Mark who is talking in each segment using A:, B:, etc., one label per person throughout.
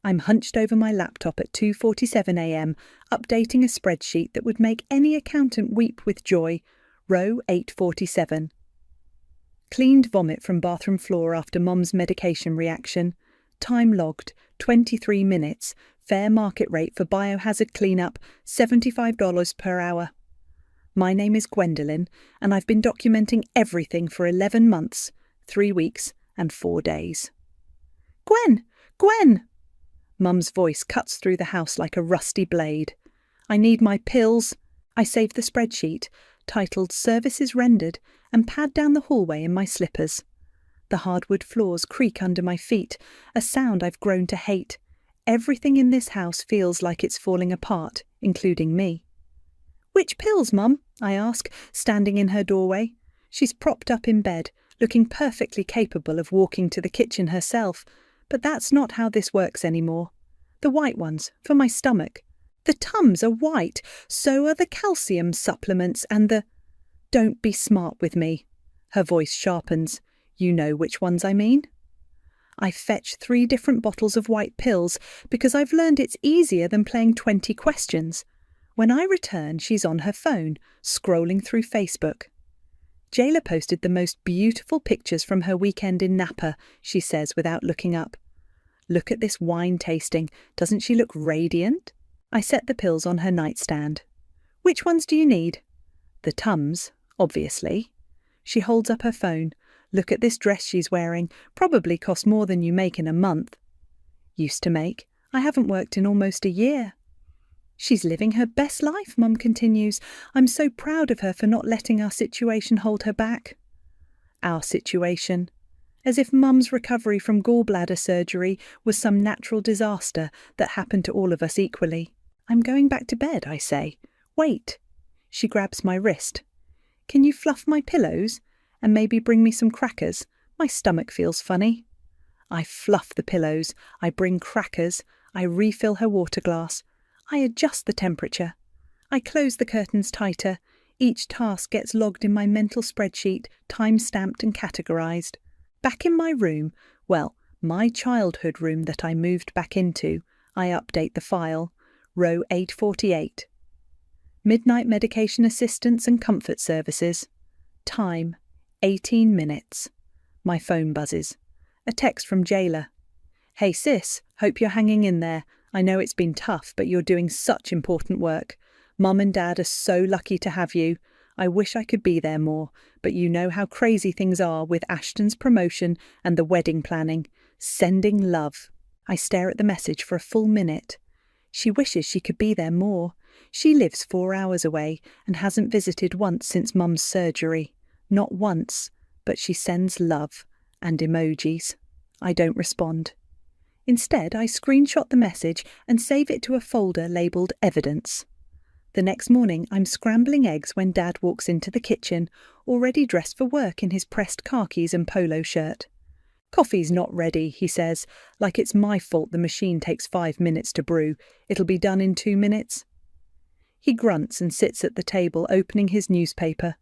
A: I'm hunched over my laptop at 2:47 a.m, updating a spreadsheet that would make any accountant weep with joy. Row 847. Cleaned vomit from bathroom floor after Mum's medication reaction. Time logged, 23 minutes. Fair market rate for biohazard cleanup, $75 per hour. My name is Gwendolyn, and I've been documenting everything for 11 months, 3 weeks and 4 days. Gwen! Gwen! Mum's voice cuts through the house like a rusty blade. I need my pills. I save the spreadsheet, titled Services Rendered, and pad down the hallway in my slippers. The hardwood floors creak under my feet, a sound I've grown to hate. Everything in this house feels like it's falling apart, including me. Which pills, Mum? I ask, standing in her doorway. She's propped up in bed, looking perfectly capable of walking to the kitchen herself, but that's not how this works anymore. The white ones, for my stomach. The Tums are white, so are the calcium supplements and the... Don't be smart with me. Her voice sharpens. You know which ones I mean. I fetch 3 different bottles of white pills because I've learned it's easier than playing 20 questions. When I return, she's on her phone, scrolling through Facebook. Jayla posted the most beautiful pictures from her weekend in Napa, she says without looking up. Look at this wine tasting. Doesn't she look radiant? I set the pills on her nightstand. Which ones do you need? The Tums, obviously. She holds up her phone. Look at this dress she's wearing. Probably cost more than you make in a month. Used to make. I haven't worked in almost a year. She's living her best life, Mum continues. I'm so proud of her for not letting our situation hold her back. Our situation. As if Mum's recovery from gallbladder surgery was some natural disaster that happened to all of us equally. I'm going back to bed, I say. Wait. She grabs my wrist. Can you fluff my pillows? And maybe bring me some crackers? My stomach feels funny. I fluff the pillows. I bring crackers. I refill her water glass. I adjust the temperature. I close the curtains tighter. Each task gets logged in my mental spreadsheet, time-stamped and categorised. Back in my room, well, my childhood room that I moved back into, I update the file. Row 848. Midnight medication assistance and comfort services. Time, 18 minutes. My phone buzzes. A text from Jayla. Hey sis, hope you're hanging in there. I know it's been tough, but you're doing such important work. Mum and Dad are so lucky to have you. I wish I could be there more, but you know how crazy things are with Ashton's promotion and the wedding planning. Sending love. I stare at the message for a full minute. She wishes she could be there more. She lives 4 hours away and hasn't visited once since Mum's surgery. Not once, but she sends love and emojis. I don't respond. Instead, I screenshot the message and save it to a folder labelled Evidence. The next morning, I'm scrambling eggs when Dad walks into the kitchen, already dressed for work in his pressed khakis and polo shirt. Coffee's not ready, he says, like it's my fault the machine takes 5 minutes to brew. It'll be done in 2 minutes. He grunts and sits at the table, opening his newspaper.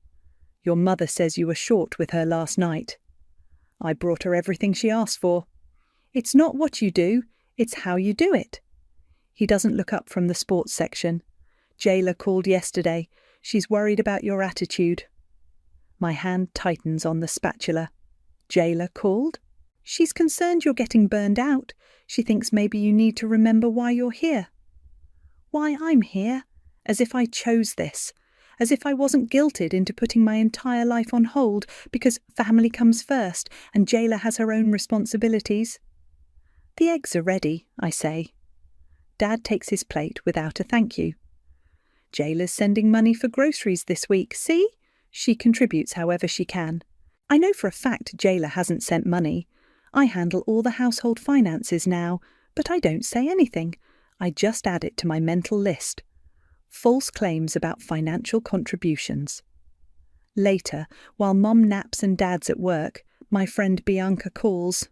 A: Your mother says you were short with her last night. I brought her everything she asked for. It's not what you do, it's how you do it. He doesn't look up from the sports section. Jayla called yesterday. She's worried about your attitude. My hand tightens on the spatula. Jayla called? She's concerned you're getting burned out. She thinks maybe you need to remember why you're here. Why I'm here? As if I chose this. As if I wasn't guilted into putting my entire life on hold because family comes first and Jayla has her own responsibilities. The eggs are ready, I say. Dad takes his plate without a thank you. Jayla's sending money for groceries this week, see? She contributes however she can. I know for a fact Jayla hasn't sent money. I handle all the household finances now, but I don't say anything. I just add it to my mental list. False claims about financial contributions. Later, while Mum naps and Dad's at work, my friend Bianca calls.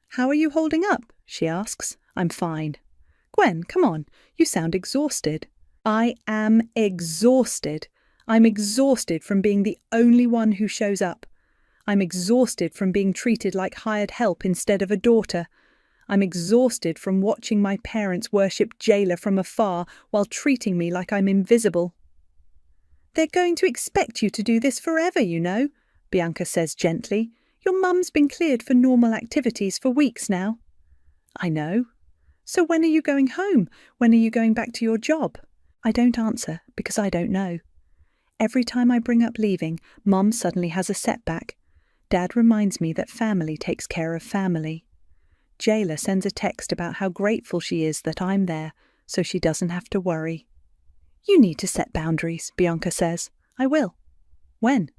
A: How are you holding up? She asks. I'm fine. Gwen, come on, you sound exhausted. I am exhausted. I'm exhausted from being the only one who shows up. I'm exhausted from being treated like hired help instead of a daughter. I'm exhausted from watching my parents worship Jayla from afar while treating me like I'm invisible. They're going to expect you to do this forever, you know, Bianca says gently. Your mum's been cleared for normal activities for weeks now. I know. So when are you going home? When are you going back to your job? I don't answer because I don't know. Every time I bring up leaving, Mum suddenly has a setback. Dad reminds me that family takes care of family. Jayla sends a text about how grateful she is that I'm there, so she doesn't have to worry. You need to set boundaries, Bianca says. I will. When?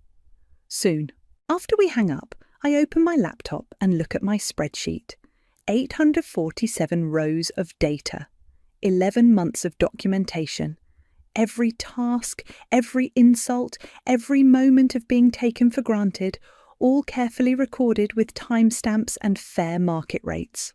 A: Soon. After we hang up, I open my laptop and look at my spreadsheet. 847 rows of data. 11 months of documentation. Every task, every insult, every moment of being taken for granted, all carefully recorded with timestamps and fair market rates.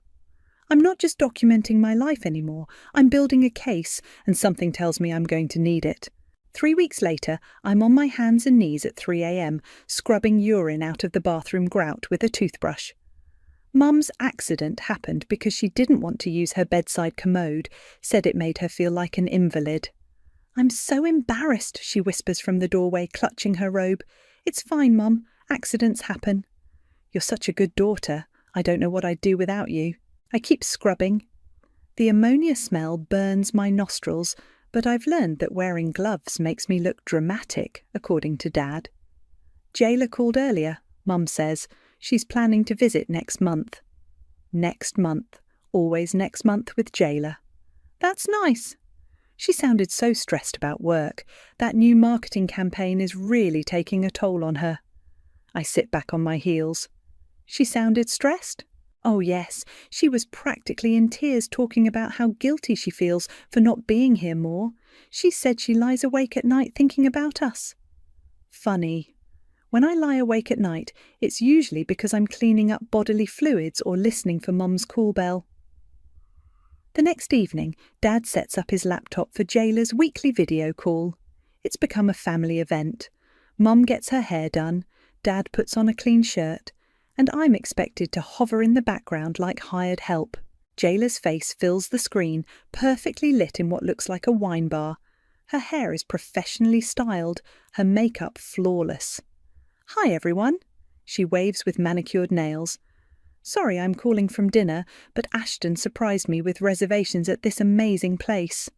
A: I'm not just documenting my life anymore, I'm building a case, and something tells me I'm going to need it. 3 weeks later, I'm on my hands and knees at 3 a.m, scrubbing urine out of the bathroom grout with a toothbrush. Mum's accident happened because she didn't want to use her bedside commode, said it made her feel like an invalid. I'm so embarrassed, she whispers from the doorway, clutching her robe. It's fine, Mum. Accidents happen. You're such a good daughter. I don't know what I'd do without you. I keep scrubbing. The ammonia smell burns my nostrils, but I've learned that wearing gloves makes me look dramatic, according to Dad. Jayla called earlier, Mum says. She's planning to visit next month. Next month. Always next month with Jayla. That's nice. She sounded so stressed about work. That new marketing campaign is really taking a toll on her. I sit back on my heels. She sounded stressed? Oh yes, she was practically in tears talking about how guilty she feels for not being here more. She said she lies awake at night thinking about us. Funny. When I lie awake at night, it's usually because I'm cleaning up bodily fluids or listening for Mum's call bell. The next evening, Dad sets up his laptop for Jayla's weekly video call. It's become a family event. Mum gets her hair done, Dad puts on a clean shirt, and I'm expected to hover in the background like hired help. Jayla's face fills the screen, perfectly lit in what looks like a wine bar. Her hair is professionally styled, her makeup flawless. Hi everyone, she waves with manicured nails. Sorry I'm calling from dinner, but Ashton surprised me with reservations at this amazing place.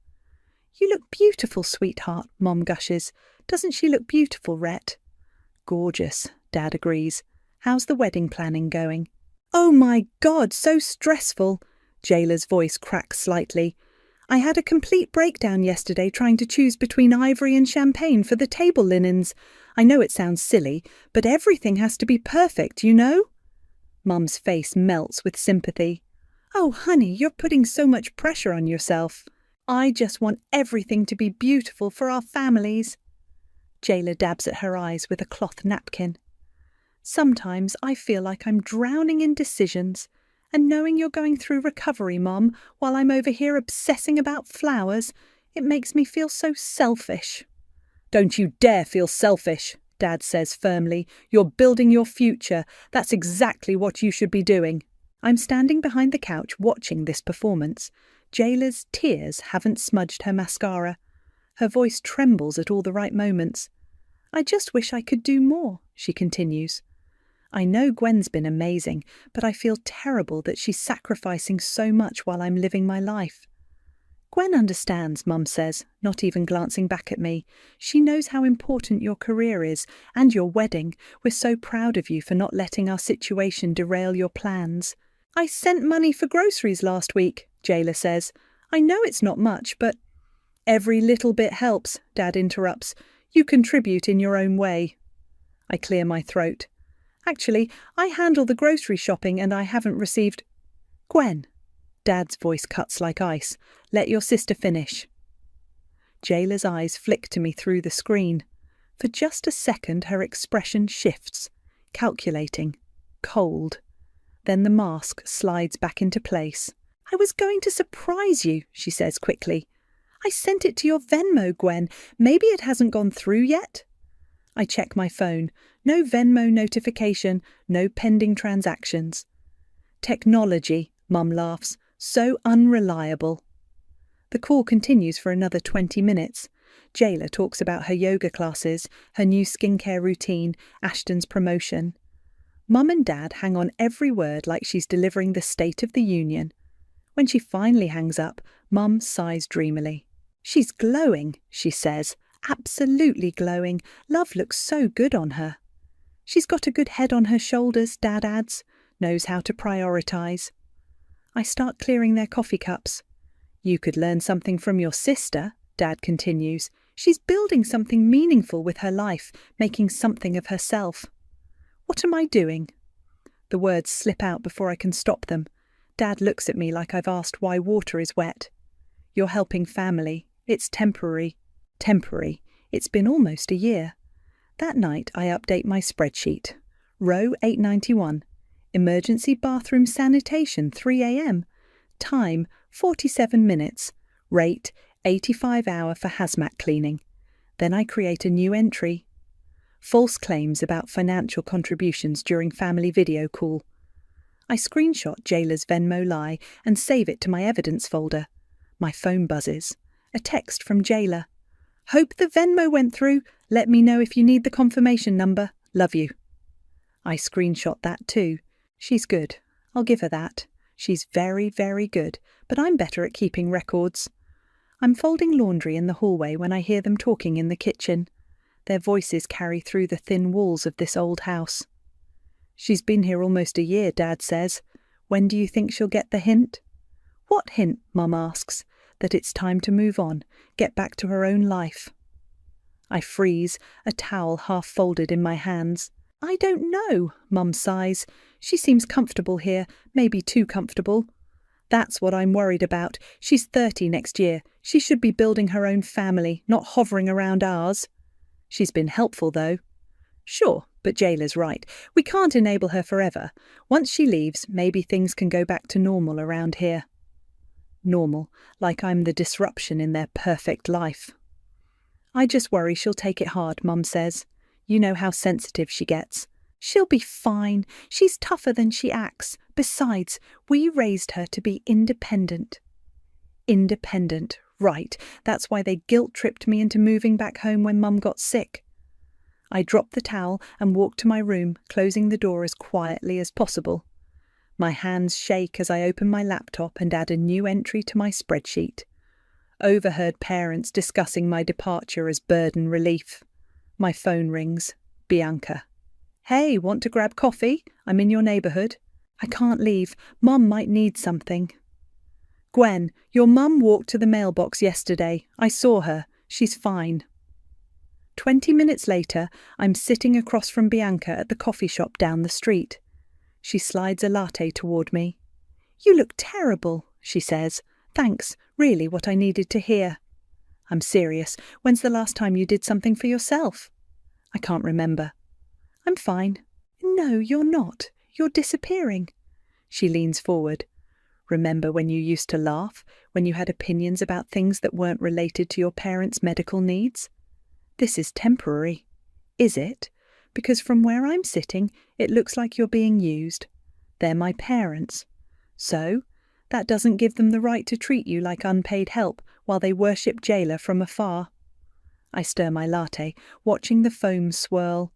A: You look beautiful, sweetheart, Mom gushes. Doesn't she look beautiful, Rhett? Gorgeous, Dad agrees. How's the wedding planning going? Oh my God, so stressful. Jayla's voice cracks slightly. I had a complete breakdown yesterday trying to choose between ivory and champagne for the table linens. I know it sounds silly, but everything has to be perfect, you know? Mum's face melts with sympathy. Oh, honey, you're putting so much pressure on yourself. I just want everything to be beautiful for our families. Jayla dabs at her eyes with a cloth napkin. Sometimes I feel like I'm drowning in decisions, and knowing you're going through recovery, Mum, while I'm over here obsessing about flowers, it makes me feel so selfish. Don't you dare feel selfish, Dad says firmly. You're building your future. That's exactly what you should be doing. I'm standing behind the couch watching this performance. Jayla's tears haven't smudged her mascara. Her voice trembles at all the right moments. I just wish I could do more, she continues. I know Gwen's been amazing, but I feel terrible that she's sacrificing so much while I'm living my life. Gwen understands, Mum says, not even glancing back at me. She knows how important your career is, and your wedding. We're so proud of you for not letting our situation derail your plans. I sent money for groceries last week, Jayla says. I know it's not much, but... Every little bit helps, Dad interrupts. You contribute in your own way. I clear my throat. Actually, I handle the grocery shopping and I haven't received... Gwen. Dad's voice cuts like ice. Let your sister finish. Jayla's eyes flick to me through the screen. For just a second her expression shifts. Calculating. Cold. Then the mask slides back into place. I was going to surprise you, she says quickly. I sent it to your Venmo, Gwen. Maybe it hasn't gone through yet? I check my phone. No Venmo notification, no pending transactions. Technology, Mum laughs. So unreliable. The call continues for another 20 minutes. Jayla talks about her yoga classes, her new skincare routine, Ashton's promotion. Mum and Dad hang on every word like she's delivering the State of the Union. When she finally hangs up, Mum sighs dreamily. She's glowing, she says. Absolutely glowing. Love looks so good on her. She's got a good head on her shoulders, Dad adds. Knows how to prioritise. I start clearing their coffee cups. You could learn something from your sister, Dad continues. She's building something meaningful with her life, making something of herself. What am I doing? The words slip out before I can stop them. Dad looks at me like I've asked why water is wet. You're helping family. It's temporary. Temporary. It's been almost a year. That night I update my spreadsheet. Row 891. Emergency bathroom sanitation 3 a.m. Time 47 minutes. Rate 85 hour for hazmat cleaning. Then I create a new entry. False claims about financial contributions during family video call. I screenshot Jayla's Venmo lie and save it to my evidence folder. My phone buzzes. A text from Jayla. Hope the Venmo went through. Let me know if you need the confirmation number. Love you. I screenshot that too. She's good. I'll give her that. She's very, very good, but I'm better at keeping records. I'm folding laundry in the hallway when I hear them talking in the kitchen. Their voices carry through the thin walls of this old house. She's been here almost a year, Dad says. When do you think she'll get the hint? What hint? Mum asks. That it's time to move on, get back to her own life. I freeze, a towel half folded in my hands. I don't know, Mum sighs. She seems comfortable here, maybe too comfortable. That's what I'm worried about. She's 30 next year. She should be building her own family, not hovering around ours. She's been helpful, though. Sure, but Jayla's right. We can't enable her forever. Once she leaves, maybe things can go back to normal around here. Normal, like I'm the disruption in their perfect life. I just worry she'll take it hard, Mum says. You know how sensitive she gets. She'll be fine. She's tougher than she acts. Besides, we raised her to be independent. Independent, right. That's why they guilt-tripped me into moving back home when Mum got sick. I drop the towel and walk to my room, closing the door as quietly as possible. My hands shake as I open my laptop and add a new entry to my spreadsheet. Overheard parents discussing my departure as burden relief. My phone rings. Bianca. Hey, want to grab coffee? I'm in your neighbourhood. I can't leave. Mum might need something. Gwen, your mum walked to the mailbox yesterday. I saw her. She's fine. 20 minutes later, I'm sitting across from Bianca at the coffee shop down the street. She slides a latte toward me. You look terrible, she says. Thanks, really what I needed to hear. I'm serious. When's the last time you did something for yourself? I can't remember. I'm fine. No, you're not. You're disappearing. She leans forward. Remember when you used to laugh, when you had opinions about things that weren't related to your parents' medical needs? This is temporary. Is it? Because from where I'm sitting, it looks like you're being used. They're my parents. So, that doesn't give them the right to treat you like unpaid help while they worship Jayla from afar. I stir my latte, watching the foam swirl.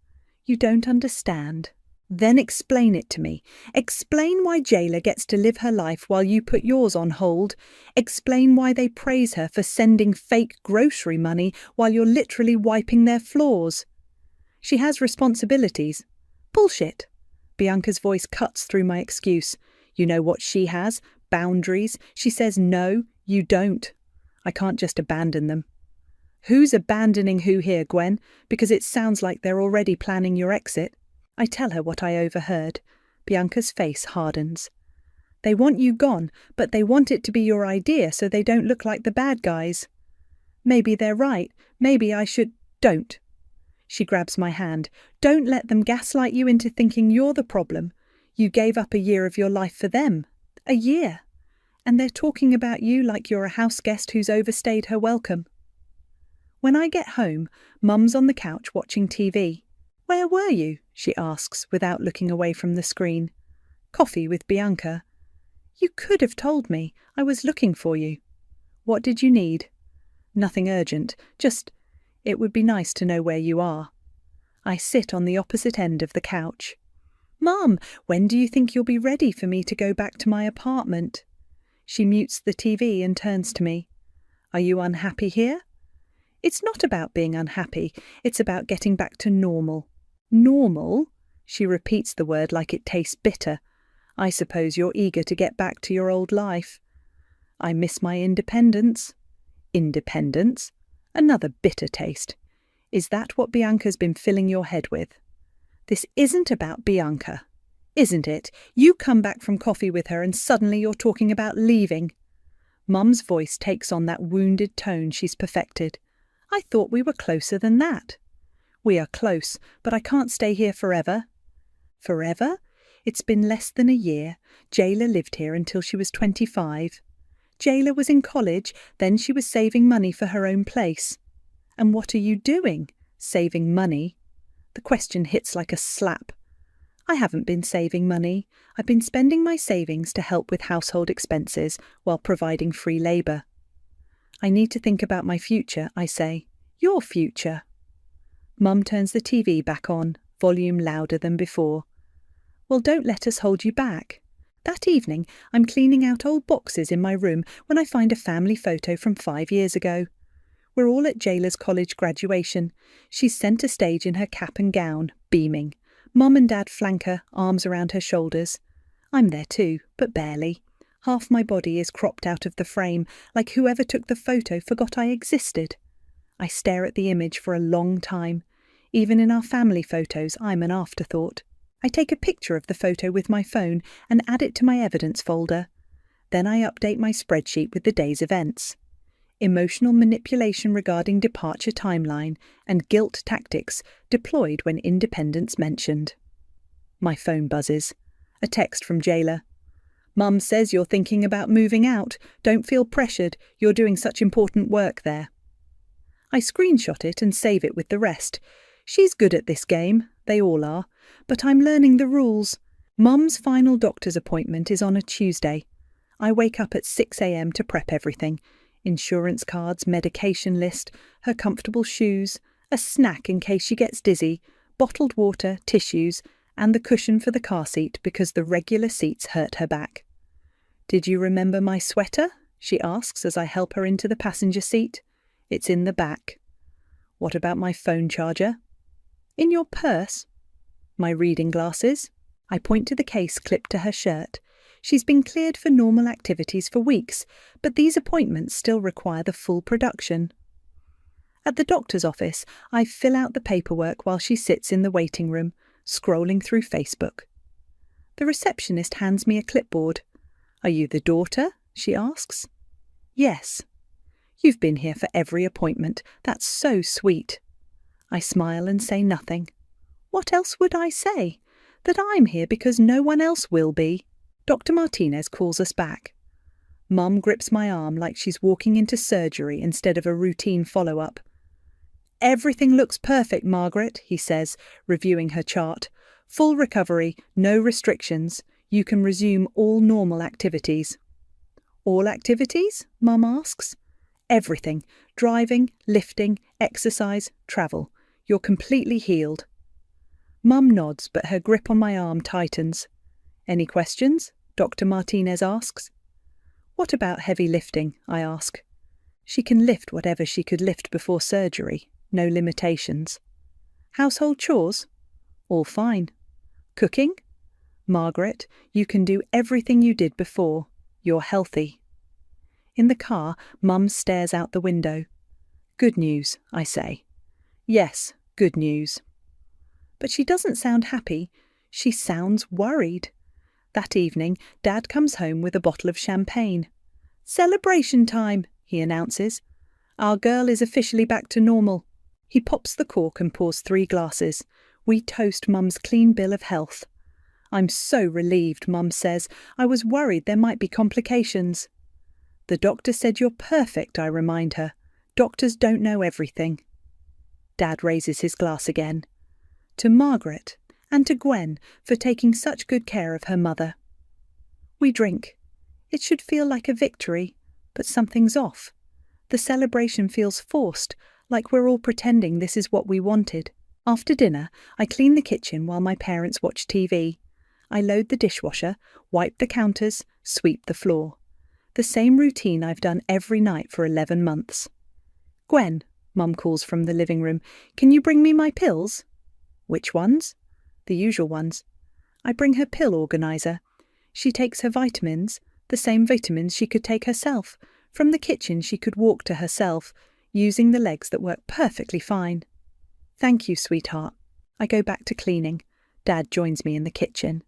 A: You don't understand. Then explain it to me. Explain why Jayla gets to live her life while you put yours on hold. Explain why they praise her for sending fake grocery money while you're literally wiping their floors. She has responsibilities. Bullshit. Bianca's voice cuts through my excuse. You know what she has? Boundaries. She says no, you don't. I can't just abandon them. Who's abandoning who here, Gwen? Because it sounds like they're already planning your exit. I tell her what I overheard. Bianca's face hardens. They want you gone, but they want it to be your idea so they don't look like the bad guys. Maybe they're right. Maybe I should... Don't. She grabs my hand. Don't let them gaslight you into thinking you're the problem. You gave up a year of your life for them. A year. And they're talking about you like you're a house guest who's overstayed her welcome. When I get home, Mum's on the couch watching TV. Where were you? She asks, without looking away from the screen. Coffee with Bianca. You could have told me. I was looking for you. What did you need? Nothing urgent, just, it would be nice to know where you are. I sit on the opposite end of the couch. Mum, when do you think you'll be ready for me to go back to my apartment? She mutes the TV and turns to me. Are you unhappy here? It's not about being unhappy, it's about getting back to normal. Normal? She repeats the word like it tastes bitter. I suppose you're eager to get back to your old life. I miss my independence. Independence? Another bitter taste. Is that what Bianca's been filling your head with? This isn't about Bianca, isn't it? You come back from coffee with her and suddenly you're talking about leaving. Mum's voice takes on that wounded tone she's perfected. I thought we were closer than that. We are close, but I can't stay here forever. Forever? It's been less than a year. Jayla lived here until she was 25. Jayla was in college, then she was saving money for her own place. And what are you doing? Saving money? The question hits like a slap. I haven't been saving money. I've been spending my savings to help with household expenses while providing free labour. I need to think about my future, I say. Your future. Mum turns the TV back on, volume louder than before. Well, don't let us hold you back. That evening, I'm cleaning out old boxes in my room when I find a family photo from 5 years ago. We're all at Jayla's college graduation. She's centre stage in her cap and gown, beaming. Mum and Dad flank her, arms around her shoulders. I'm there too, but barely. Half my body is cropped out of the frame, like whoever took the photo forgot I existed. I stare at the image for a long time. Even in our family photos, I'm an afterthought. I take a picture of the photo with my phone and add it to my evidence folder. Then I update my spreadsheet with the day's events. Emotional manipulation regarding departure timeline and guilt tactics deployed when independence mentioned. My phone buzzes. A text from Jayla. Mum says you're thinking about moving out. Don't feel pressured. You're doing such important work there. I screenshot it and save it with the rest. She's good at this game. They all are. But I'm learning the rules. Mum's final doctor's appointment is on a Tuesday. I wake up at 6 a.m. to prep everything. Insurance cards, medication list, her comfortable shoes, a snack in case she gets dizzy, bottled water, tissues, and the cushion for the car seat because the regular seats hurt her back. Did you remember my sweater? She asks as I help her into the passenger seat. It's in the back. What about my phone charger? In your purse. My reading glasses? I point to the case clipped to her shirt. She's been cleared for normal activities for weeks, but these appointments still require the full production. At the doctor's office, I fill out the paperwork while she sits in the waiting room, scrolling through Facebook. The receptionist hands me a clipboard. Are you the daughter? She asks. Yes. You've been here for every appointment. That's so sweet. I smile and say nothing. What else would I say? That I'm here because no one else will be. Dr. Martinez calls us back. Mum grips my arm like she's walking into surgery instead of a routine follow-up. Everything looks perfect, Margaret, he says, reviewing her chart. Full recovery, no restrictions. You can resume all normal activities. All activities? Mum asks. Everything. Driving, lifting, exercise, travel. You're completely healed. Mum nods, but her grip on my arm tightens. Any questions? Dr. Martinez asks. What about heavy lifting? I ask. She can lift whatever she could lift before surgery. No limitations. Household chores? All fine. Cooking? Margaret, you can do everything you did before. You're healthy. In the car, Mum stares out the window. Good news, I say. Yes, good news. But she doesn't sound happy. She sounds worried. That evening, Dad comes home with a bottle of champagne. Celebration time, he announces. Our girl is officially back to normal. He pops the cork and pours 3 glasses. We toast Mum's clean bill of health. I'm so relieved, Mum says. I was worried there might be complications. The doctor said you're perfect, I remind her. Doctors don't know everything. Dad raises his glass again. To Margaret and to Gwen for taking such good care of her mother. We drink. It should feel like a victory, but something's off. The celebration feels forced, like we're all pretending this is what we wanted. After dinner, I clean the kitchen while my parents watch TV. I load the dishwasher, wipe the counters, sweep the floor. The same routine I've done every night for 11 months. "Gwen," Mum calls from the living room, "can you bring me my pills?" "Which ones?" "The usual ones." I bring her pill organiser. She takes her vitamins, the same vitamins she could take herself. From the kitchen she could walk to herself, using the legs that work perfectly fine. "Thank you, sweetheart." I go back to cleaning. Dad joins me in the kitchen.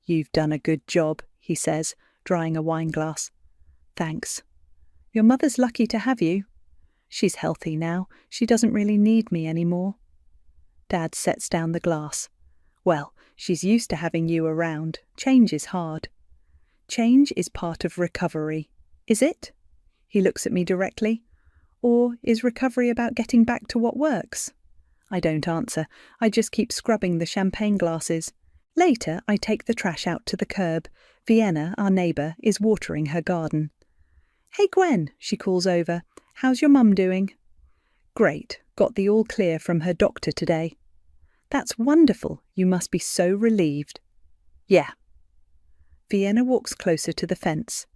A: "You've done a good job," he says, drying a wine glass. "Thanks." "Your mother's lucky to have you." "She's healthy now. She doesn't really need me anymore." Dad sets down the glass. "Well, she's used to having you around. Change is hard." "Change is part of recovery. Is it?" He looks at me directly. "Or is recovery about getting back to what works?" I don't answer. I just keep scrubbing the champagne glasses. Later, I take the trash out to the curb. Vienna, our neighbour, is watering her garden. "Hey Gwen," she calls over. "How's your mum doing?" "Great. Got the all clear from her doctor today." "That's wonderful. You must be so relieved." "Yeah." Vienna walks closer to the fence.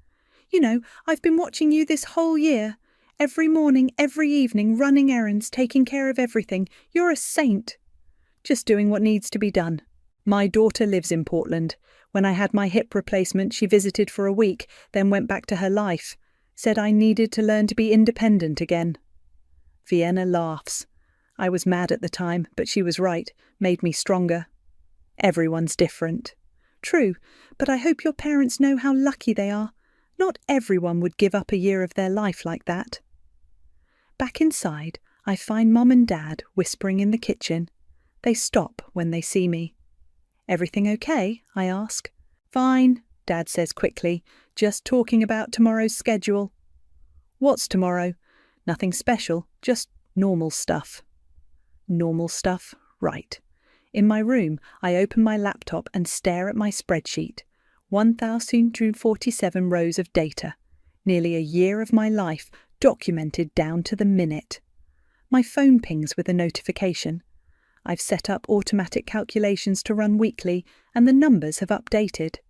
A: "You know, I've been watching you this whole year. Every morning, every evening, running errands, taking care of everything. You're a saint." "Just doing what needs to be done. My daughter lives in Portland. When I had my hip replacement, she visited for a week, then went back to her life. Said I needed to learn to be independent again." Vienna laughs. "I was mad at the time, but she was right. Made me stronger." "Everyone's different." "True, but I hope your parents know how lucky they are. Not everyone would give up a year of their life like that." Back inside, I find Mum and Dad whispering in the kitchen. They stop when they see me. "Everything okay?" I ask. "Fine," Dad says quickly. "Just talking about tomorrow's schedule." "What's tomorrow?" "Nothing special, just normal stuff." Normal stuff, right. In my room, I open my laptop and stare at my spreadsheet. 1,247 rows of data. Nearly a year of my life, documented down to the minute. My phone pings with a notification. I've set up automatic calculations to run weekly, and the numbers have updated.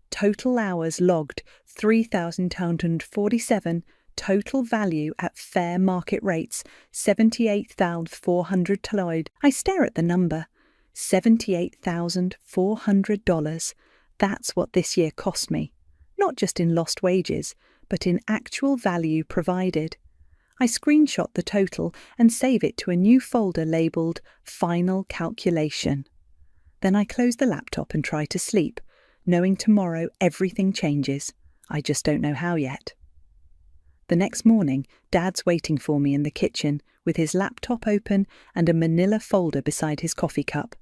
A: Total hours logged, 3,247. Total value at fair market rates, $78,400. I stare at the number. $78,400. That's what this year cost me. Not just in lost wages, but in actual value provided. I screenshot the total and save it to a new folder labelled Final Calculation. Then I close the laptop and try to sleep, knowing tomorrow everything changes. I just don't know how yet. The next morning, Dad's waiting for me in the kitchen with his laptop open and a manila folder beside his coffee cup.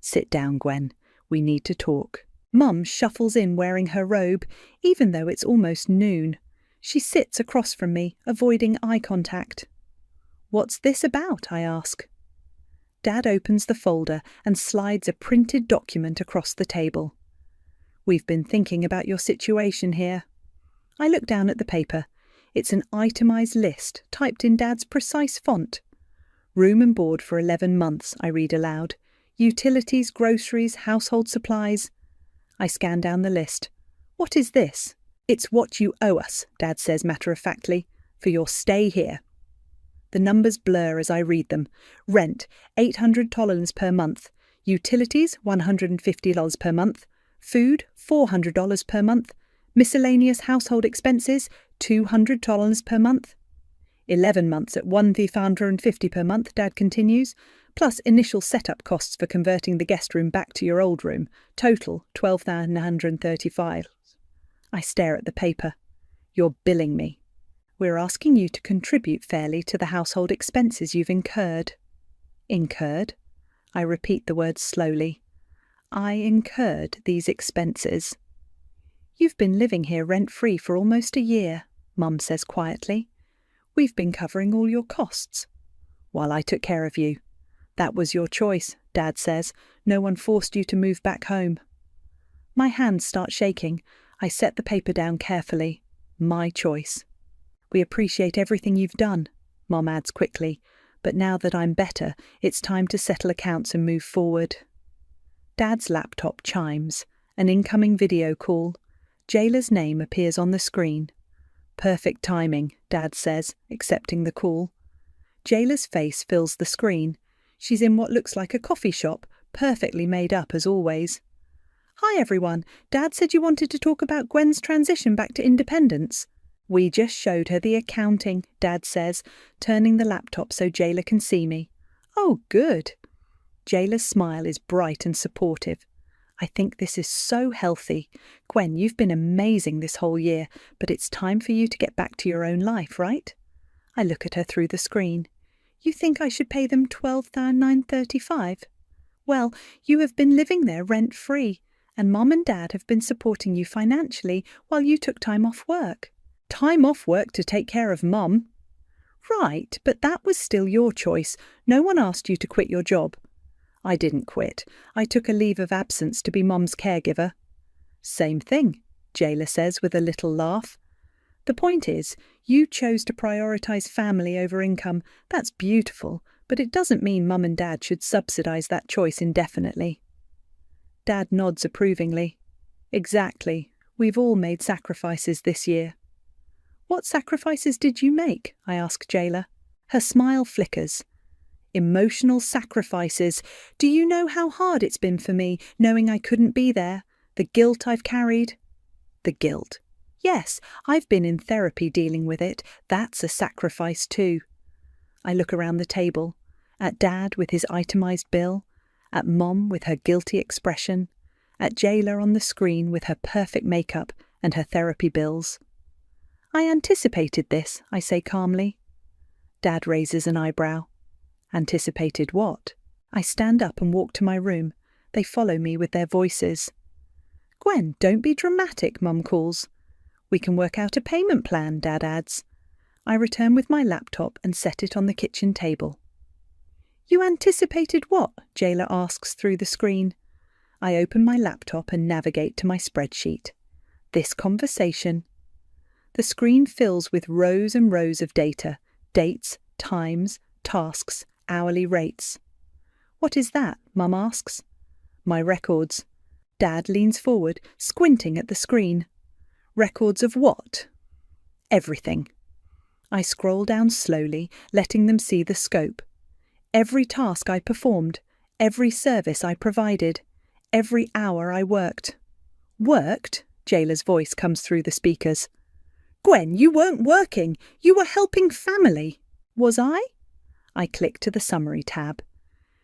A: "Sit down, Gwen. We need to talk." Mum shuffles in wearing her robe, even though it's almost noon. She sits across from me, avoiding eye contact. "What's this about?" I ask. Dad opens the folder and slides a printed document across the table. "We've been thinking about your situation here." I look down at the paper. It's an itemised list, typed in Dad's precise font. "Room and board for 11 months, I read aloud. "Utilities, groceries, household supplies." I scan down the list. "What is this?" "It's what you owe us," Dad says matter-of-factly, "for your stay here." The numbers blur as I read them. Rent, $800 per month. Utilities, $150 per month. Food, $400 per month. Miscellaneous household expenses, $200 per month. 11 months at $1,550 per month, Dad continues, plus initial setup costs for converting the guest room back to your old room. Total, $12,935. I stare at the paper. "You're billing me. We're asking you to contribute fairly to the household expenses you've incurred." "Incurred?" I repeat the words slowly. "I incurred these expenses." "You've been living here rent-free for almost a year," Mum says quietly. "We've been covering all your costs." "While I took care of you." "That was your choice," Dad says. "No one forced you to move back home." My hands start shaking. I set the paper down carefully. My choice. We appreciate everything you've done, Mom adds quickly, but now that I'm better, it's time to settle accounts and move forward. Dad's laptop chimes. An incoming video call. Jayla's name appears on the screen. Perfect timing, Dad says, accepting the call. Jayla's face fills the screen. She's in what looks like a coffee shop, perfectly made up as always. Hi everyone, Dad said you wanted to talk about Gwen's transition back to independence. We just showed her the accounting, Dad says, turning the laptop so Jayla can see me. Oh, good. Jayla's smile is bright and supportive. I think this is so healthy. Gwen, you've been amazing this whole year, but it's time for you to get back to your own life, right? I look at her through the screen. You think I should pay them $12,935? Well, you have been living there rent-free, and Mom and Dad have been supporting you financially while you took time off work. Time off work to take care of Mom? Right, but that was still your choice. No one asked you to quit your job. I didn't quit. I took a leave of absence to be Mom's caregiver. Same thing, Jayla says with a little laugh. The point is, you chose to prioritise family over income. That's beautiful, but it doesn't mean Mum and Dad should subsidise that choice indefinitely. Dad nods approvingly. Exactly. We've all made sacrifices this year. What sacrifices did you make? I ask Jayla. Her smile flickers. Emotional sacrifices. Do you know how hard it's been for me, knowing I couldn't be there? The guilt I've carried? The guilt. Yes, I've been in therapy dealing with it. That's a sacrifice too. I look around the table, at Dad with his itemised bill, at Mom with her guilty expression, at Jayla on the screen with her perfect makeup and her therapy bills. I anticipated this, I say calmly. Dad raises an eyebrow. Anticipated what? I stand up and walk to my room. They follow me with their voices. Gwen, don't be dramatic, Mum calls. We can work out a payment plan, Dad adds. I return with my laptop and set it on the kitchen table. You anticipated what? Jayla asks through the screen. I open my laptop and navigate to my spreadsheet. This conversation. The screen fills with rows and rows of data, dates, times, tasks, hourly rates. What is that? Mum asks. My records. Dad leans forward, squinting at the screen. Records of what? Everything. I scroll down slowly, letting them see the scope. Every task I performed, every service I provided, every hour I worked. Worked? Jayla's voice comes through the speakers. Gwen, you weren't working. You were helping family. Was I? I click to the summary tab.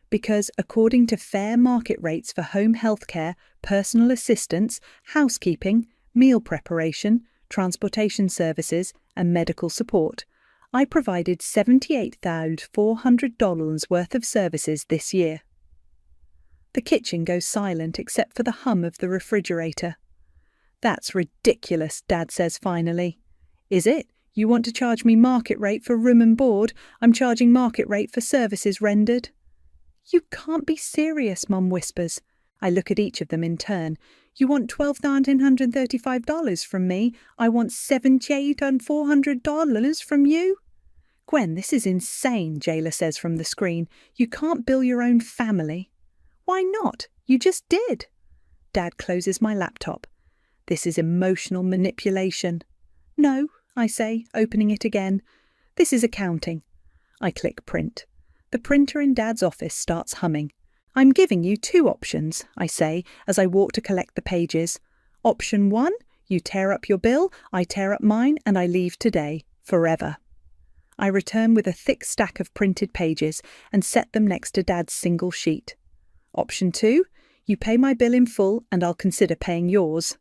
A: Because according to fair market rates for home healthcare, personal assistance, housekeeping, meal preparation, transportation services and medical support, I provided $78,400 worth of services this year. The kitchen goes silent except for the hum of the refrigerator. That's ridiculous, Dad says finally. Is it? You want to charge me market rate for room and board? I'm charging market rate for services rendered. You can't be serious, Mum whispers. I look at each of them in turn. You want $12,935 from me. I want $78,400 from you. Gwen, this is insane, Jayla says from the screen. You can't bill your own family. Why not? You just did. Dad closes my laptop. This is emotional manipulation. No, I say, opening it again. This is accounting. I click print. The printer in Dad's office starts humming. I'm giving you two options, I say, as I walk to collect the pages. Option 1, you tear up your bill, I tear up mine, and I leave today, forever. I return with a thick stack of printed pages and set them next to Dad's single sheet. Option 2, you pay my bill in full and I'll consider paying yours.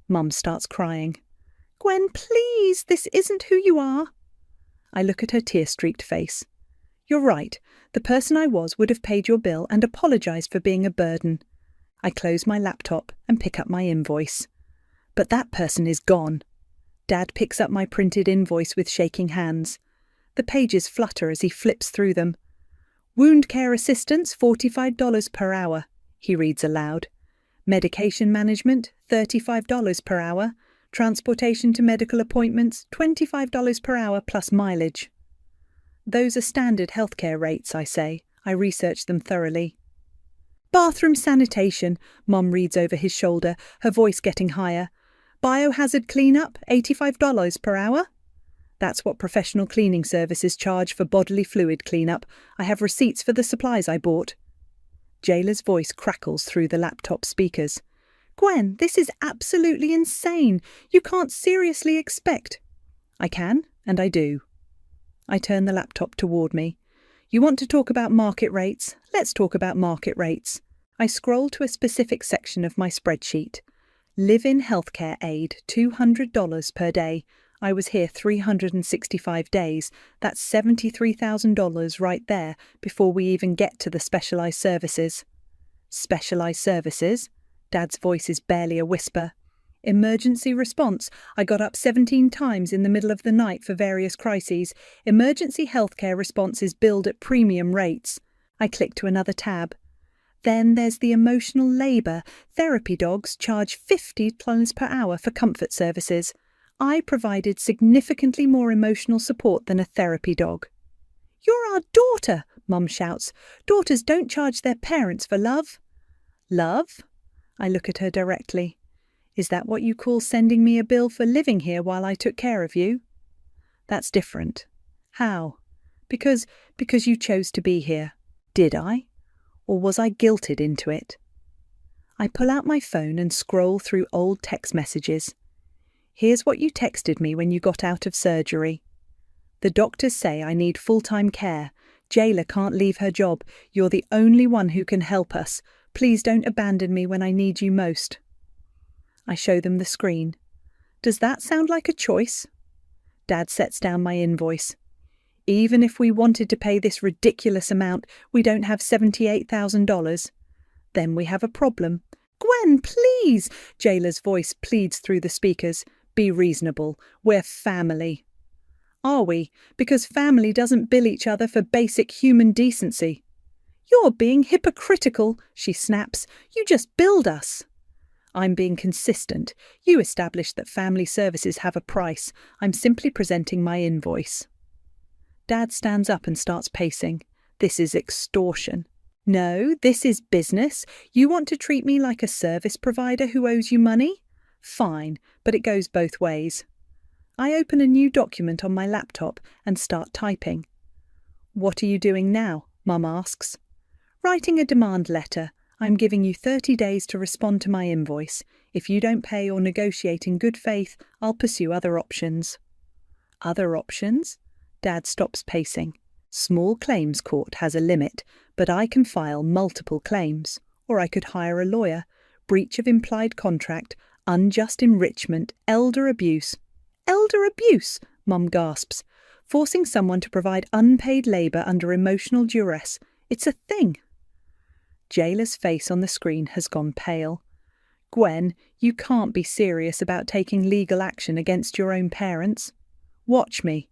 A: Mum starts crying. Gwen, please, this isn't who you are. I look at her tear-streaked face. You're right. The person I was would have paid your bill and apologised for being a burden. I close my laptop and pick up my invoice. But that person is gone. Dad picks up my printed invoice with shaking hands. The pages flutter as he flips through them. Wound care assistance, $45 per hour, he reads aloud. Medication management, $35 per hour. Transportation to medical appointments, $25 per hour plus mileage. Those are standard healthcare rates, I say. I researched them thoroughly. Bathroom sanitation, Mum reads over his shoulder, her voice getting higher. Biohazard cleanup, $85 per hour. That's what professional cleaning services charge for bodily fluid cleanup. I have receipts for the supplies I bought. Jayla's voice crackles through the laptop speakers. Gwen, this is absolutely insane. You can't seriously expect. I can, and I do. I turn the laptop toward me. You want to talk about market rates? Let's talk about market rates. I scroll to a specific section of my spreadsheet. Live-in healthcare aid, $200 per day. I was here 365 days. That's $73,000 right there before we even get to the specialised services. Specialised services? Dad's voice is barely a whisper. Emergency response. I got up 17 times in the middle of the night for various crises. Emergency healthcare response is billed at premium rates. I click to another tab. Then there's the emotional labour. Therapy dogs charge $50 per hour for comfort services. I provided significantly more emotional support than a therapy dog. You're our daughter, Mum shouts. Daughters don't charge their parents for love. Love? I look at her directly. Is that what you call sending me a bill for living here while I took care of you? That's different. How? Because you chose to be here. Did I? Or was I guilted into it? I pull out my phone and scroll through old text messages. Here's what you texted me when you got out of surgery. The doctors say I need full-time care. Jayla can't leave her job. You're the only one who can help us. Please don't abandon me when I need you most. I show them the screen. Does that sound like a choice? Dad sets down my invoice. Even if we wanted to pay this ridiculous amount, we don't have $78,000. Then we have a problem. Gwen, please! Jayla's voice pleads through the speakers. Be reasonable. We're family. Are we? Because family doesn't bill each other for basic human decency. You're being hypocritical, she snaps. You just billed us. I'm being consistent. You established that family services have a price. I'm simply presenting my invoice. Dad stands up and starts pacing. This is extortion. No, this is business. You want to treat me like a service provider who owes you money? Fine, but it goes both ways. I open a new document on my laptop and start typing. What are you doing now? Mum asks. Writing a demand letter. I'm giving you 30 days to respond to my invoice. If you don't pay or negotiate in good faith, I'll pursue other options. Other options? Dad stops pacing. Small claims court has a limit, but I can file multiple claims. Or I could hire a lawyer. Breach of implied contract, unjust enrichment, elder abuse. Elder abuse, Mum gasps. Forcing someone to provide unpaid labour under emotional duress. It's a thing. Jayla's face on the screen has gone pale. Gwen, you can't be serious about taking legal action against your own parents. Watch me.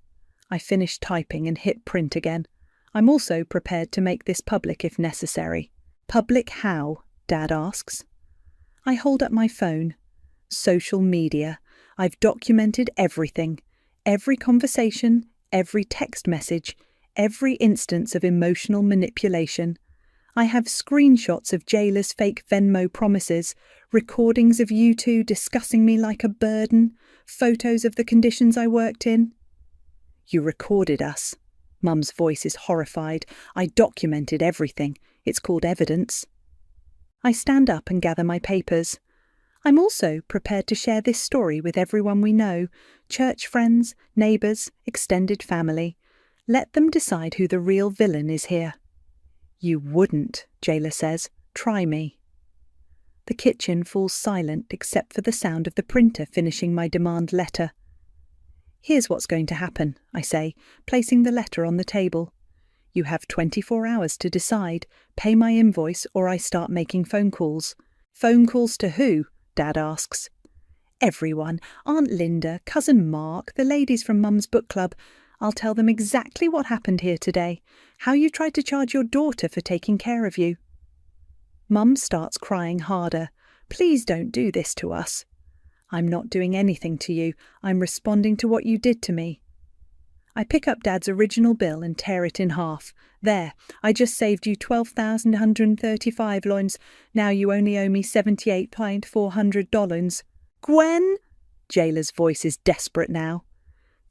A: I finish typing and hit print again. I'm also prepared to make this public if necessary. Public how? Dad asks. I hold up my phone. Social media. I've documented everything. Every conversation, every text message, every instance of emotional manipulation. I have screenshots of Jayla's fake Venmo promises, recordings of you two discussing me like a burden, photos of the conditions I worked in. You recorded us. Mum's voice is horrified. I documented everything. It's called evidence. I stand up and gather my papers. I'm also prepared to share this story with everyone we know, church friends, neighbours, extended family. Let them decide who the real villain is here. You wouldn't, Jayla says. Try me. The kitchen falls silent except for the sound of the printer finishing my demand letter. Here's what's going to happen, I say, placing the letter on the table. You have 24 hours to decide. Pay my invoice or I start making phone calls. Phone calls to who? Dad asks. Everyone. Aunt Linda, Cousin Mark, the ladies from Mum's book club. I'll tell them exactly what happened here today. How you tried to charge your daughter for taking care of you. Mum starts crying harder. please don't do this to us. I'm not doing anything to you. I'm responding to what you did to me. I pick up Dad's original bill and tear it in half. There, I just saved you $12,135 loins. Now you only owe me $78,400. Gwen? Jayla's voice is desperate now.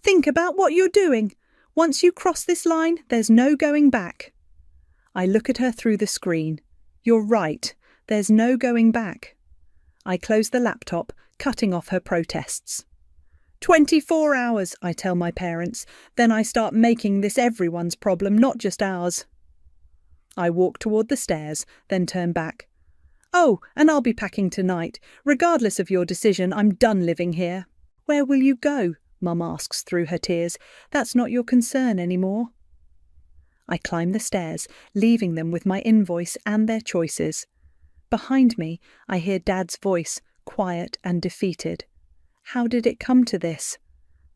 A: Think about what you're doing. Once you cross this line, there's no going back. I look at her through the screen. You're right. There's no going back. I close the laptop, cutting off her protests. 24 hours, I tell my parents. Then I start making this everyone's problem, not just ours. I walk toward the stairs, then turn back. Oh, and I'll be packing tonight. Regardless of your decision, I'm done living here. Where will you go? Mum asks through her tears. That's not your concern anymore. I climb the stairs, leaving them with my invoice and their choices. Behind me, I hear Dad's voice, quiet and defeated. How did it come to this?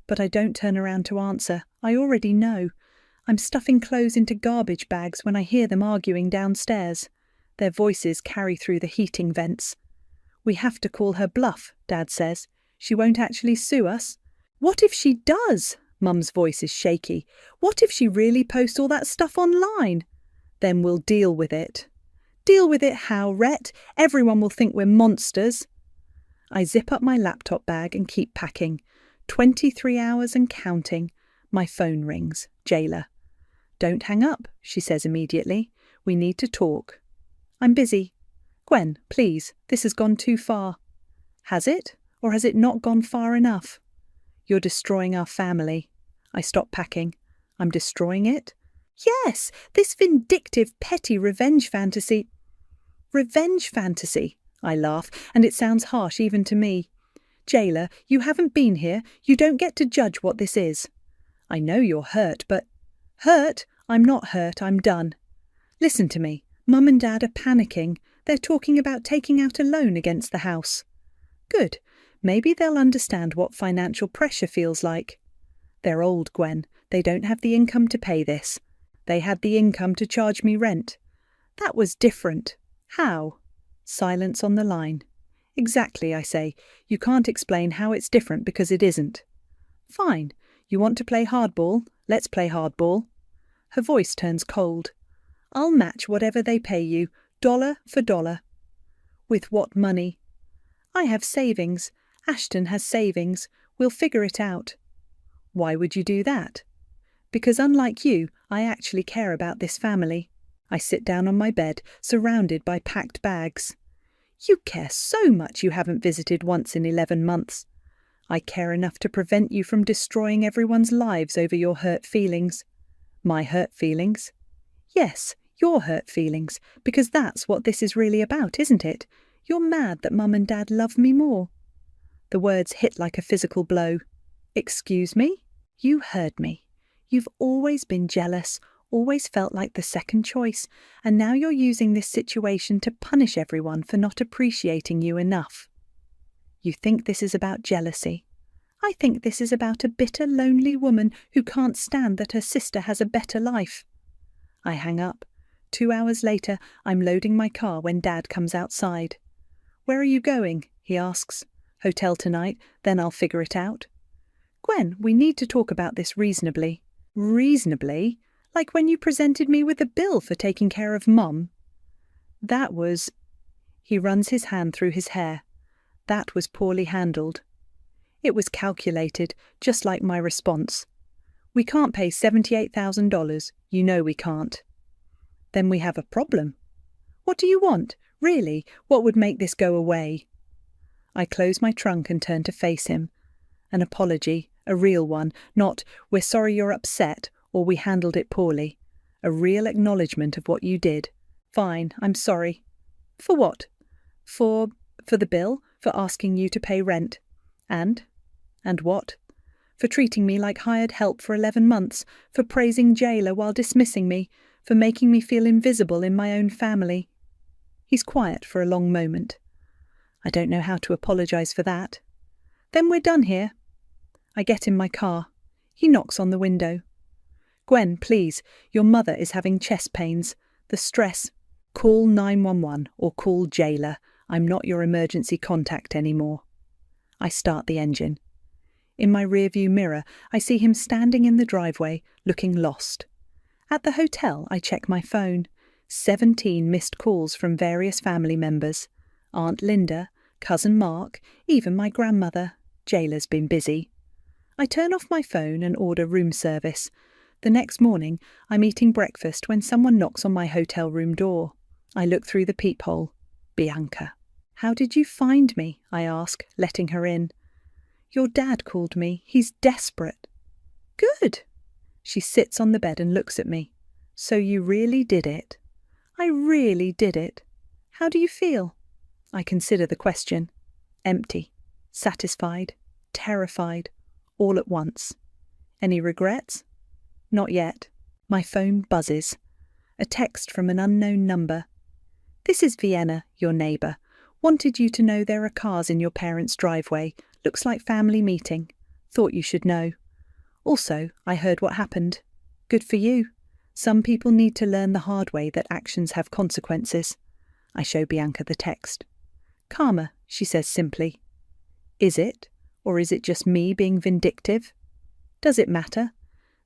A: But I don't turn around to answer. I already know. I'm stuffing clothes into garbage bags when I hear them arguing downstairs. Their voices carry through the heating vents. We have to call her bluff, Dad says. She won't actually sue us. What if she does? Mum's voice is shaky. What if she really posts all that stuff online? Then we'll deal with it. Deal with it how, Rhett? Everyone will think we're monsters. I zip up my laptop bag and keep packing. 23 hours and counting. My phone rings. Jayla. Don't hang up, she says immediately. We need to talk. I'm busy. Gwen, please, this has gone too far. Has it? Or has it not gone far enough? You're destroying our family. I stop packing. I'm destroying it? Yes, this vindictive, petty revenge fantasy. Revenge fantasy, I laugh, and it sounds harsh even to me. Jayla, you haven't been here. You don't get to judge what this is. I know you're hurt, but... Hurt? I'm not hurt, I'm done. Listen to me. Mum and Dad are panicking. They're talking about taking out a loan against the house. Good. Maybe they'll understand what financial pressure feels like. They're old, Gwen. They don't have the income to pay this. They had the income to charge me rent. That was different. How? Silence on the line. Exactly, I say. You can't explain how it's different because it isn't. Fine. You want to play hardball? Let's play hardball. Her voice turns cold. I'll match whatever they pay you, dollar for dollar. With what money? I have savings. Ashton has savings. We'll figure it out. Why would you do that? Because unlike you, I actually care about this family. I sit down on my bed, surrounded by packed bags. You care so much you haven't visited once in 11 months. I care enough to prevent you from destroying everyone's lives over your hurt feelings. My hurt feelings? Yes, your hurt feelings, because that's what this is really about, isn't it? You're mad that Mum and Dad love me more. The words hit like a physical blow. Excuse me? You heard me. You've always been jealous, always felt like the second choice, and now you're using this situation to punish everyone for not appreciating you enough. You think this is about jealousy. I think this is about a bitter, lonely woman who can't stand that her sister has a better life. I hang up. 2 hours later, I'm loading my car when Dad comes outside. Where are you going? He asks. Hotel tonight, then I'll figure it out. Gwen, we need to talk about this reasonably. Reasonably? Like when you presented me with a bill for taking care of Mum? That was... He runs his hand through his hair. That was poorly handled. It was calculated, just like my response. We can't pay $78,000. You know we can't. Then we have a problem. What do you want? Really, what would make this go away? I close my trunk and turn to face him. An apology, a real one, not, we're sorry you're upset, or we handled it poorly. A real acknowledgement of what you did. Fine, I'm sorry. For what? For the bill, for asking you to pay rent. And what? For treating me like hired help for 11 months, for praising Jayla while dismissing me, for making me feel invisible in my own family. He's quiet for a long moment. I don't know how to apologise for that. Then we're done here. I get in my car. He knocks on the window. Gwen, please, your mother is having chest pains. The stress. Call 911 or call Jayla. I'm not your emergency contact anymore. I start the engine. In my rearview mirror, I see him standing in the driveway, looking lost. At the hotel, I check my phone. 17 missed calls from various family members. Aunt Linda, Cousin Mark, even my grandmother. Jayla's been busy. I turn off my phone and order room service. The next morning, I'm eating breakfast when someone knocks on my hotel room door. I look through the peephole. Bianca. "How did you find me?" I ask, letting her in. "Your dad called me. He's desperate." "Good." She sits on the bed and looks at me. "So you really did it?" "I really did it." "How do you feel?" I consider the question. Empty, satisfied, terrified, all at once. Any regrets? Not yet. My phone buzzes. A text from an unknown number. "This is Vienna, your neighbour. Wanted you to know there are cars in your parents' driveway. Looks like family meeting. Thought you should know. Also, I heard what happened. Good for you. Some people need to learn the hard way that actions have consequences." I show Bianca the text. "Karma," she says simply. Is it? Or is it just me being vindictive? Does it matter?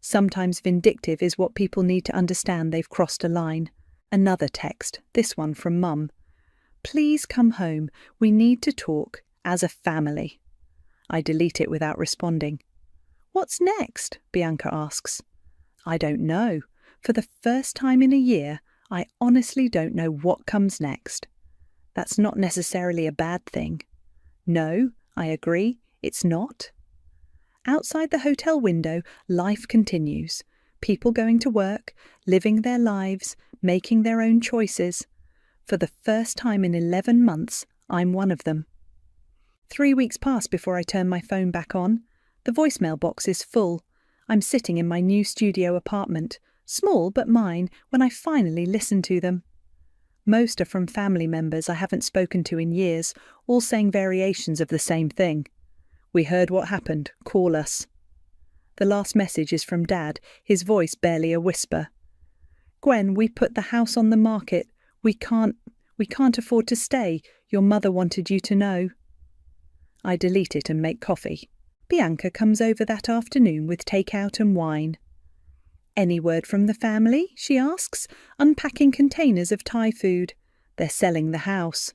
A: Sometimes vindictive is what people need to understand they've crossed a line. Another text, this one from Mum. "Please come home. We need to talk as a family." I delete it without responding. "What's next?" Bianca asks. I don't know. For the first time in a year, I honestly don't know what comes next. That's not necessarily a bad thing. No, I agree, it's not. Outside the hotel window, life continues. People going to work, living their lives, making their own choices. For the first time in 11 months, I'm one of them. 3 weeks pass before I turn my phone back on. The voicemail box is full. I'm sitting in my new studio apartment, small but mine, when I finally listen to them. Most are from family members I haven't spoken to in years, all saying variations of the same thing. "We heard what happened. Call us." The last message is from Dad, his voice barely a whisper. "Gwen, we put the house on the market. We can't afford to stay. Your mother wanted you to know." I delete it and make coffee. Bianca comes over that afternoon with takeout and wine. "Any word from the family?" she asks, unpacking containers of Thai food. "They're selling the house."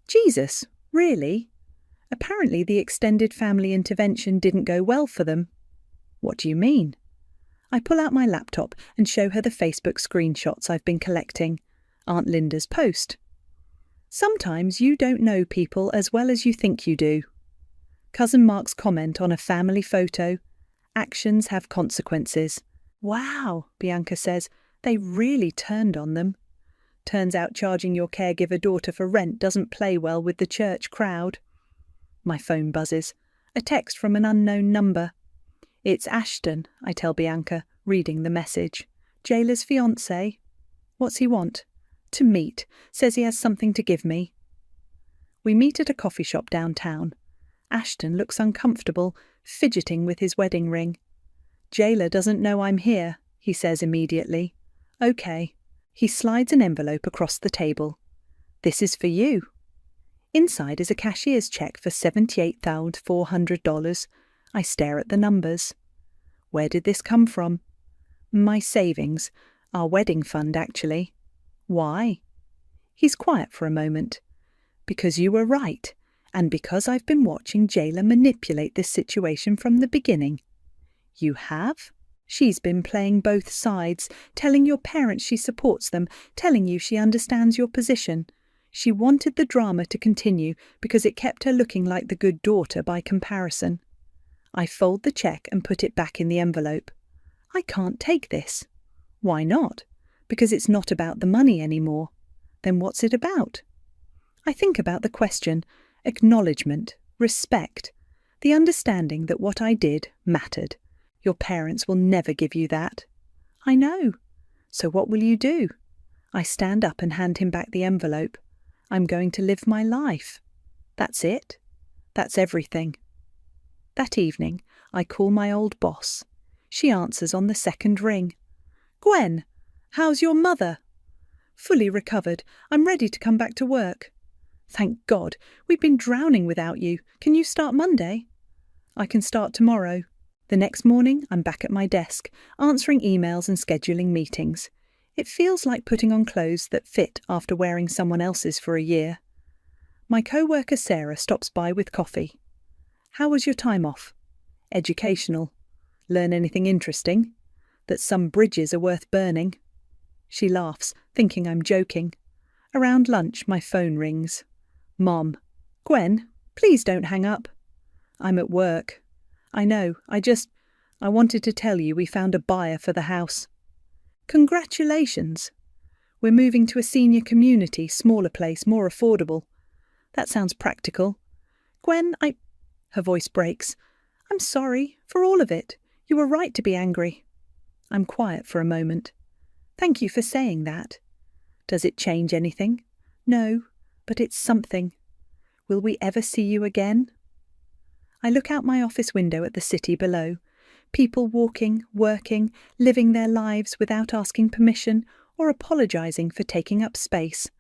A: "Jesus, really?" Apparently the extended family intervention didn't go well for them. "What do you mean?" I pull out my laptop and show her the Facebook screenshots I've been collecting. Aunt Linda's post. "Sometimes you don't know people as well as you think you do." Cousin Mark's comment on a family photo. "Actions have consequences." "Wow," Bianca says, "they really turned on them." Turns out charging your caregiver daughter for rent doesn't play well with the church crowd. My phone buzzes. A text from an unknown number. "It's Ashton," I tell Bianca, reading the message. "Jayla's fiancé." "What's he want?" "To meet. Says he has something to give me." We meet at a coffee shop downtown. Ashton looks uncomfortable, fidgeting with his wedding ring. "Jayla doesn't know I'm here," he says immediately. "Okay." He slides an envelope across the table. "This is for you." Inside is a cashier's check for $78,400. I stare at the numbers. Where did this come from? My savings. Our wedding fund, actually. Why? He's quiet for a moment. "Because you were right, and because I've been watching Jayla manipulate this situation from the beginning." "You have?" "She's been playing both sides, telling your parents she supports them, telling you she understands your position. She wanted the drama to continue because it kept her looking like the good daughter by comparison." I fold the check and put it back in the envelope. "I can't take this." "Why not?" "Because it's not about the money anymore." "Then what's it about?" I think about the question, acknowledgement, respect, the understanding that what I did mattered. Your parents will never give you that. "I know." "So what will you do?" I stand up and hand him back the envelope. "I'm going to live my life." "That's it?" "That's everything." That evening, I call my old boss. She answers on the second ring. "Gwen, how's your mother?" "Fully recovered. I'm ready to come back to work." Thank God. We've been drowning without you. Can you start Monday? I can start tomorrow. The next morning, I'm back at my desk, answering emails and scheduling meetings. It feels like putting on clothes that fit after wearing someone else's for a year. My co-worker Sarah stops by with coffee. How was your time off? Educational. Learn anything interesting? That some bridges are worth burning? She laughs, thinking I'm joking. Around lunch, my phone rings. Mom. Gwen, please don't hang up. I'm at work. I know, I wanted to tell you we found a buyer for the house. Congratulations. We're moving to a senior community, smaller place, more affordable. That sounds practical. Gwen, Her voice breaks. I'm sorry, for all of it. You were right to be angry. I'm quiet for a moment. Thank you for saying that. Does it change anything? No, but it's something. Will we ever see you again? I look out my office window at the city below. People walking, working, living their lives without asking permission or apologising for taking up space.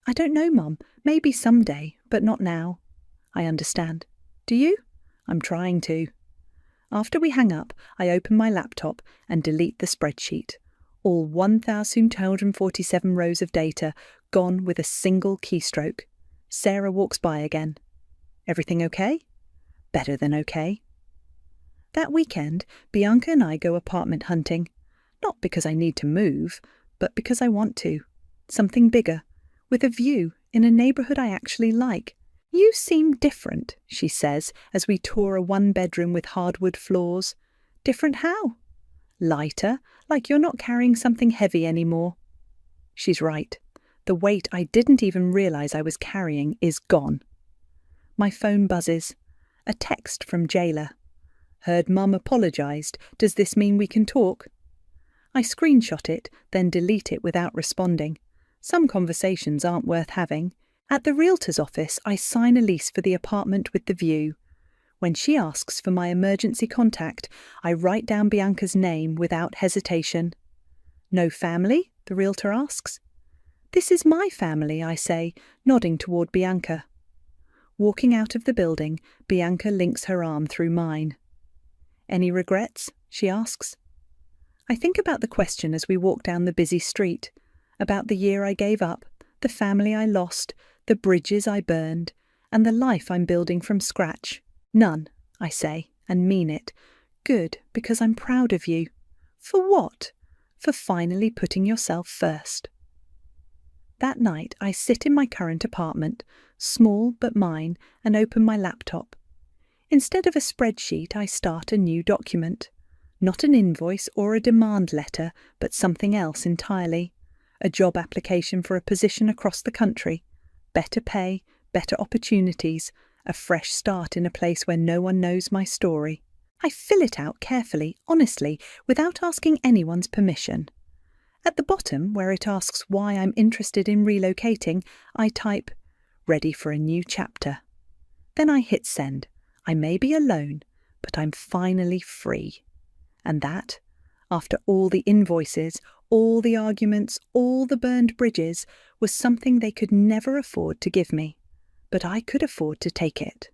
A: I don't know, Mum. Maybe someday, but not now. I understand. Do you? I'm trying to. After we hang up, I open my laptop and delete the spreadsheet. All 1,247 rows of data gone with a single keystroke. Sarah walks by again. Everything okay? Better than okay. That weekend, Bianca and I go apartment hunting. Not because I need to move, but because I want to. Something bigger, with a view, in a neighbourhood I actually like. You seem different, she says, as we tour a one-bedroom with hardwood floors. Different how? Lighter, like you're not carrying something heavy anymore. She's right. The weight I didn't even realise I was carrying is gone. My phone buzzes. A text from Jayla. Heard Mum apologised. Does this mean we can talk? I screenshot it, then delete it without responding. Some conversations aren't worth having. At the realtor's office, I sign a lease for the apartment with the view. When she asks for my emergency contact, I write down Bianca's name without hesitation. No family? The realtor asks. This is my family, I say, nodding toward Bianca. Walking out of the building, Bianca links her arm through mine. Any regrets? She asks. I think about the question as we walk down the busy street, about the year I gave up, the family I lost, the bridges I burned, and the life I'm building from scratch. None, I say, and mean it. Good, because I'm proud of you. For what? For finally putting yourself first. That night I sit in my current apartment, small but mine, and open my laptop. Instead of a spreadsheet, I start a new document. Not an invoice or a demand letter, but something else entirely. A job application for a position across the country. Better pay, better opportunities, a fresh start in a place where no one knows my story. I fill it out carefully, honestly, without asking anyone's permission. At the bottom, where it asks why I'm interested in relocating, I type, "Ready for a new chapter." Then I hit send. I may be alone, but I'm finally free. And that, after all the invoices, all the arguments, all the burned bridges, was something they could never afford to give me. But I could afford to take it.